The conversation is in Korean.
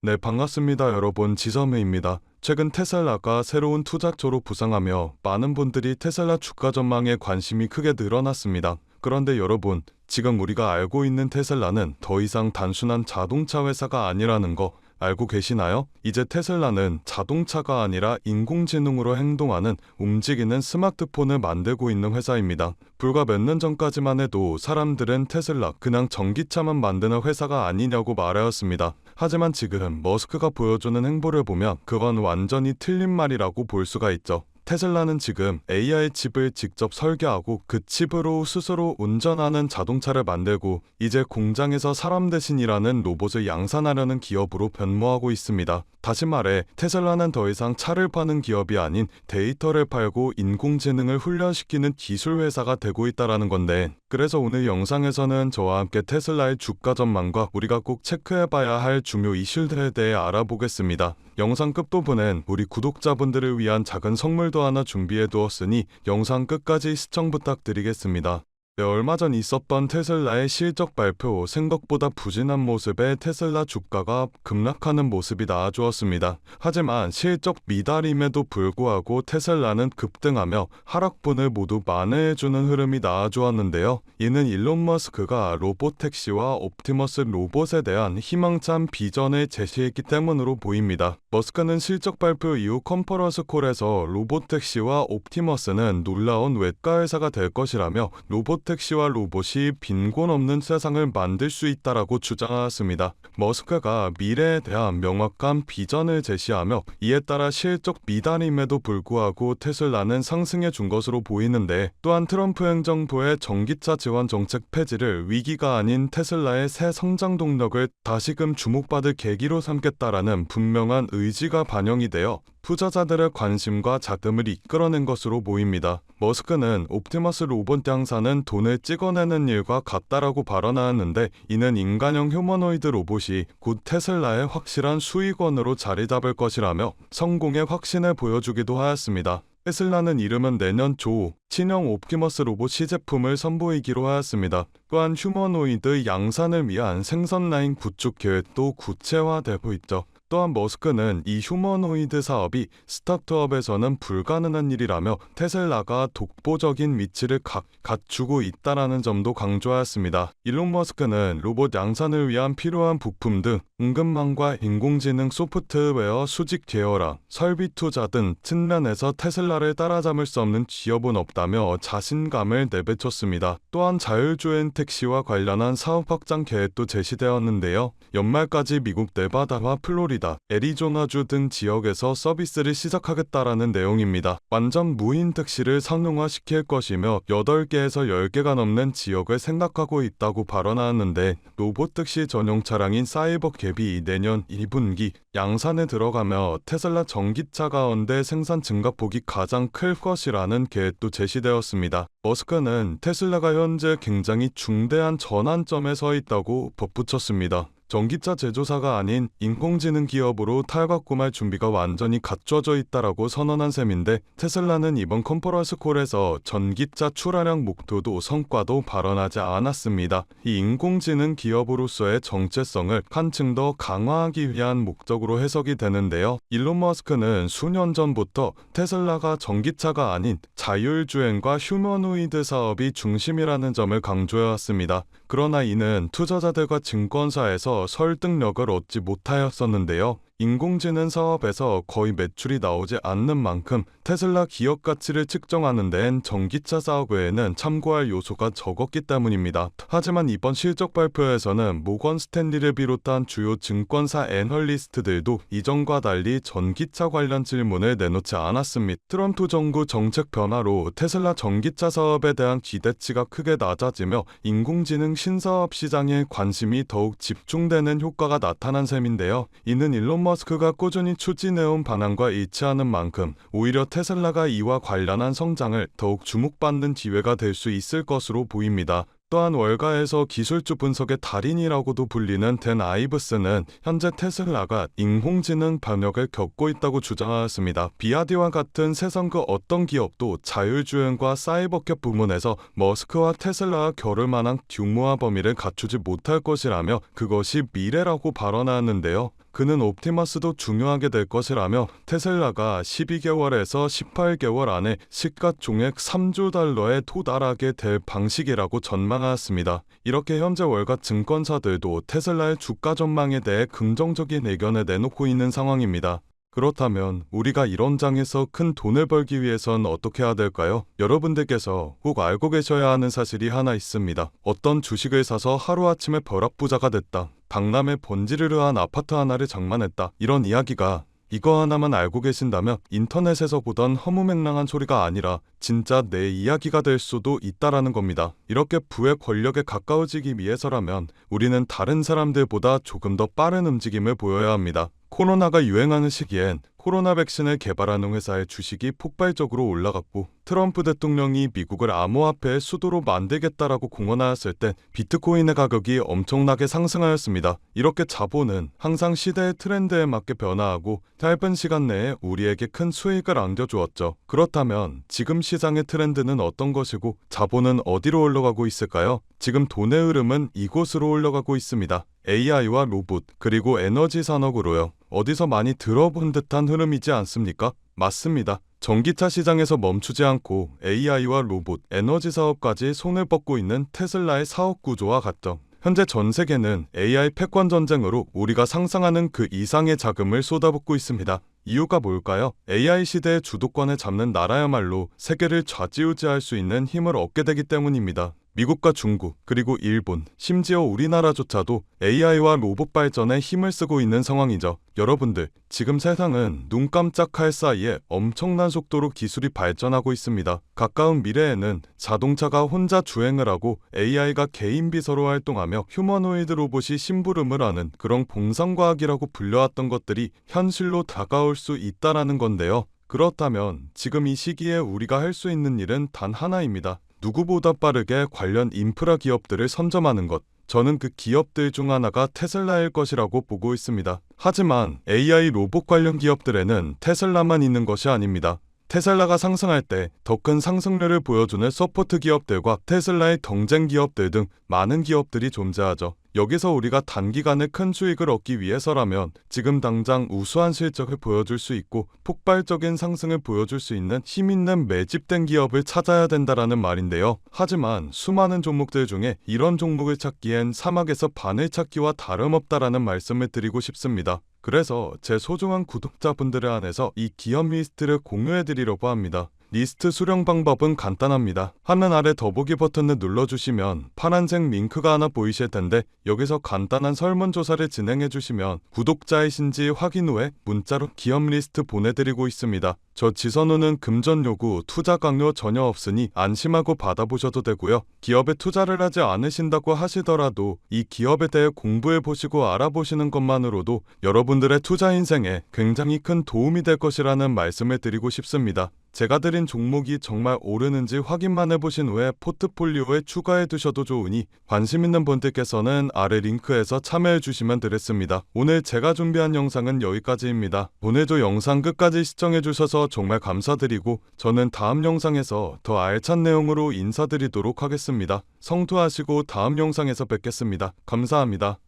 네, 반갑습니다, 여러분. 지섬의입니다. 최근 테슬라가 새로운 투자처로 부상하며 많은 분들이 테슬라 주가 전망에 관심이 크게 늘어났습니다. 그런데 여러분, 지금 우리가 알고 있는 테슬라는 더 이상 단순한 자동차 회사가 아니라는 거 알고 계시나요? 이제 테슬라는 자동차가 아니라 인공지능으로 행동하는 움직이는 스마트폰을 만들고 있는 회사입니다. 불과 몇 년 전까지만 해도 사람들은 테슬라 그냥 전기차만 만드는 회사가 아니냐고 말하였습니다. 하지만 지금 머스크가 보여주는 행보를 보면 그건 완전히 틀린 말이라고 볼 수가 있죠. 테슬라는 지금 AI 칩을 직접 설계하고 그 칩으로 스스로 운전하는 자동차를 만들고 이제 공장에서 사람 대신 일하는 로봇을 양산하려는 기업으로 변모하고 있습니다. 다시 말해 테슬라는 더 이상 차를 파는 기업이 아닌 데이터를 팔고 인공지능을 훈련시키는 기술 회사가 되고 있다는 건데, 그래서 오늘 영상에서는 저와 함께 테슬라의 주가 전망과 우리가 꼭 체크해봐야 할 중요 이슈들에 대해 알아보겠습니다. 영상 끝부분엔 우리 구독자분들을 위한 작은 선물도 하나 준비해 두었으니 영상 끝까지 시청 부탁드리겠습니다. 네, 얼마 전 있었던 테슬라의 실적 발표, 생각보다 부진한 모습에 테슬라 주가가 급락하는 모습이 나와주었습니다. 하지만 실적 미달임에도 불구하고 테슬라는 급등하며 하락분을 모두 만회해주는 흐름이 나와주었는데요. 이는 일론 머스크가 로보택시와 옵티머스 로봇에 대한 희망찬 비전을 제시했기 때문으로 보입니다. 머스크는 실적 발표 이후 컨퍼런스 콜에서 로보택시와 옵티머스는 놀라운 외과 회사가 될 것이라며 로보택시와 로봇이 빈곤 없는 세상을 만들 수 있다라고 주장하였습니다. 머스크가 미래에 대한 명확한 비전을 제시하며 이에 따라 실적 미달임에도 불구하고 테슬라는 상승해 준 것으로 보이는데, 또한 트럼프 행정부의 전기차 지원 정책 폐지를 위기가 아닌 테슬라의 새 성장 동력을 다시금 주목받을 계기로 삼겠다라는 분명한 의지가 반영이 되어 투자자들의 관심과 자금을 이끌어낸 것으로 보입니다. 머스크는 옵티머스 로봇 양산은 돈을 찍어내는 일과 같다라고 발언하였는데, 이는 인간형 휴머노이드 로봇이 곧 테슬라의 확실한 수익원으로 자리 잡을 것이라며 성공의 확신을 보여주기도 하였습니다. 테슬라는 이르면 내년 초 친형 옵티머스 로봇 시제품을 선보이기로 하였습니다. 또한 휴머노이드 양산을 위한 생산 라인 구축 계획도 구체화되고 있죠. 또한 머스크는 이 휴머노이드 사업이 스타트업에서는 불가능한 일이라며 테슬라가 독보적인 위치를 갖추고 있다는 점도 강조하였습니다. 일론 머스크는 로봇 양산을 위한 필요한 부품 등 응급망과 인공지능 소프트웨어 수직 계열화, 설비 투자 등 측면에서 테슬라를 따라잡을 수 없는 기업은 없다며 자신감을 내비쳤습니다. 또한 자율주행 택시와 관련한 사업 확장 계획도 제시되었는데요. 연말까지 미국 네바다와 플로리다, 애리조나주 등 지역에서 서비스를 시작하겠다라는 내용입니다. 완전 무인 택시를 상용화시킬 것이며 8개에서 10개가 넘는 지역을 생각하고 있다고 발언하였는데, 로봇 택시 전용 차량인 사이버 갭이 내년 2분기 양산에 들어가며 테슬라 전기차 가운데 생산 증가폭이 가장 클 것이라는 계획도 제시되었습니다. 머스크는 테슬라가 현재 굉장히 중대한 전환점에 서 있다고 덧붙였습니다. 전기차 제조사가 아닌 인공지능 기업으로 탈바꿈할 준비가 완전히 갖춰져 있다라고 선언한 셈인데, 테슬라는 이번 컨퍼런스 콜에서 전기차 출하량 목표도 성과도 발언하지 않았습니다. 이 인공지능 기업으로서의 정체성을 한층 더 강화하기 위한 목적으로 해석이 되는데요. 일론 머스크는 수년 전부터 테슬라가 전기차가 아닌 자율주행과 휴머노이드 사업이 중심이라는 점을 강조해왔습니다. 그러나 이는 투자자들과 증권사에서 설득력을 얻지 못하였었는데요. 인공지능 사업에서 거의 매출이 나오지 않는 만큼 테슬라 기업 가치를 측정하는 데엔 전기차 사업 외에는 참고할 요소가 적었기 때문입니다. 하지만 이번 실적 발표에서는 모건 스탠리를 비롯한 주요 증권사 애널리스트들도 이전과 달리 전기차 관련 질문을 내놓지 않았습니다. 트럼프 정부 정책 변화로 테슬라 전기차 사업에 대한 기대치가 크게 낮아지며 인공지능 신사업 시장에 관심이 더욱 집중되는 효과가 나타난 셈인데요. 이는 일론 머스크가 꾸준히 추진해온 방향과 일치하는 만큼 오히려 테슬라가 이와 관련한 성장을 더욱 주목받는 기회가 될 수 있을 것으로 보입니다. 또한 월가에서 기술주 분석의 달인이라고도 불리는 댄 아이브스는 현재 테슬라가 인공지능 변혁을 겪고 있다고 주장하였습니다. 비아디와 같은 세상 그 어떤 기업도 자율주행과 사이버캡 부문에서 머스크와 테슬라와 겨룰 만한 규모와 범위를 갖추지 못할 것이라며 그것이 미래라고 발언하였는데요. 그는 옵티머스도 중요하게 될 것이라며 테슬라가 12개월에서 18개월 안에 시가총액 3조 달러에 도달하게 될 방식이라고 전망하였습니다. 이렇게 현재 월가 증권사들도 테슬라의 주가 전망에 대해 긍정적인 의견을 내놓고 있는 상황입니다. 그렇다면 우리가 이런 장에서 큰 돈을 벌기 위해선 어떻게 해야 될까요? 여러분들께서 꼭 알고 계셔야 하는 사실이 하나 있습니다. 어떤 주식을 사서 하루아침에 벼락부자가 됐다. 강남에 번지르르한 아파트 하나를 장만했다. 이런 이야기가 이거 하나만 알고 계신다면 인터넷에서 보던 허무맹랑한 소리가 아니라 진짜 내 이야기가 될 수도 있다라는 겁니다. 이렇게 부의 권력에 가까워지기 위해서라면 우리는 다른 사람들보다 조금 더 빠른 움직임을 보여야 합니다. 코로나가 유행하는 시기엔 코로나 백신을 개발하는 회사의 주식이 폭발적으로 올라갔고, 트럼프 대통령이 미국을 암호화폐의 수도로 만들겠다라고 공언하였을 때 비트코인의 가격이 엄청나게 상승하였습니다. 이렇게 자본은 항상 시대의 트렌드에 맞게 변화하고 짧은 시간 내에 우리에게 큰 수익을 안겨주었죠. 그렇다면 지금 시장의 트렌드는 어떤 것이고 자본은 어디로 올라가고 있을까요? 지금 돈의 흐름은 이곳으로 올라가고 있습니다. AI와 로봇, 그리고 에너지 산업으로요. 어디서 많이 들어본 듯한 흐름이지 않습니까? 맞습니다. 전기차 시장에서 멈추지 않고 AI와 로봇, 에너지 사업까지 손을 뻗고 있는 테슬라의 사업 구조와 같죠. 현재 전 세계는 AI 패권 전쟁으로 우리가 상상하는 그 이상의 자금을 쏟아붓고 있습니다. 이유가 뭘까요? AI 시대의 주도권을 잡는 나라야말로 세계를 좌지우지할 수 있는 힘을 얻게 되기 때문입니다. 미국과 중국, 그리고 일본, 심지어 우리나라조차도 AI와 로봇 발전에 힘을 쓰고 있는 상황이죠. 여러분들, 지금 세상은 눈 깜짝할 사이에 엄청난 속도로 기술이 발전하고 있습니다. 가까운 미래에는 자동차가 혼자 주행을 하고 AI가 개인 비서로 활동하며 휴머노이드 로봇이 심부름을 하는 그런 공상과학이라고 불려왔던 것들이 현실로 다가올 수 있다라는 건데요. 그렇다면 지금 이 시기에 우리가 할 수 있는 일은 단 하나입니다. 누구보다 빠르게 관련 인프라 기업들을 선점하는 것. 저는 그 기업들 중 하나가 테슬라일 것이라고 보고 있습니다. 하지만 AI 로봇 관련 기업들에는 테슬라만 있는 것이 아닙니다. 테슬라가 상승할 때 더 큰 상승률을 보여주는 서포트 기업들과 테슬라의 경쟁 기업들 등 많은 기업들이 존재하죠. 여기서 우리가 단기간에 큰 수익을 얻기 위해서라면 지금 당장 우수한 실적을 보여줄 수 있고 폭발적인 상승을 보여줄 수 있는 힘있는 매집된 기업을 찾아야 된다라는 말인데요. 하지만 수많은 종목들 중에 이런 종목을 찾기엔 사막에서 바늘 찾기와 다름없다라는 말씀을 드리고 싶습니다. 그래서 제 소중한 구독자분들에 한해서 이 기업 리스트를 공유해드리려고 합니다. 리스트 수령 방법은 간단합니다. 화면 아래 더보기 버튼을 눌러주시면 파란색 링크가 하나 보이실 텐데 여기서 간단한 설문조사를 진행해주시면 구독자이신지 확인 후에 문자로 기업 리스트 보내드리고 있습니다. 저 지선우는 금전 요구, 투자 강요 전혀 없으니 안심하고 받아보셔도 되고요. 기업에 투자를 하지 않으신다고 하시더라도 이 기업에 대해 공부해보시고 알아보시는 것만으로도 여러분들의 투자 인생에 굉장히 큰 도움이 될 것이라는 말씀을 드리고 싶습니다. 제가 드린 종목이 정말 오르는지 확인만 해보신 후에 포트폴리오에 추가해 두셔도 좋으니 관심 있는 분들께서는 아래 링크에서 참여해 주시면 되겠습니다. 오늘 제가 준비한 영상은 여기까지입니다. 오늘도 영상 끝까지 시청해 주셔서 정말 감사드리고 저는 다음 영상에서 더 알찬 내용으로 인사드리도록 하겠습니다. 성투하시고 다음 영상에서 뵙겠습니다. 감사합니다.